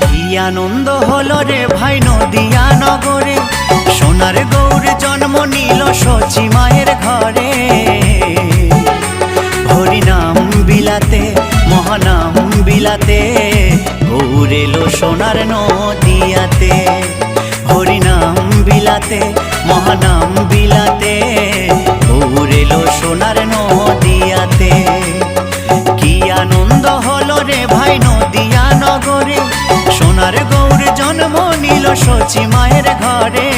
কি আনন্দ হলো রে ভাই নদিয়া নগরে, সোনার গৌর জন্ম নিল সচি মায়ের ঘরে। হরিনাম বিলাতে মহানাম বিলাতে, গৌর এলো সোনার নদিয়াতে। হরিনাম বিলাতে মহানাম বিলাতে, গৌর এলো সোনার নদিয়াতে। কি আনন্দ হলো রে ভাই নদিয়া নগরে, সোনার গৌর জন্ম নিল সচি মায়ের ঘরে।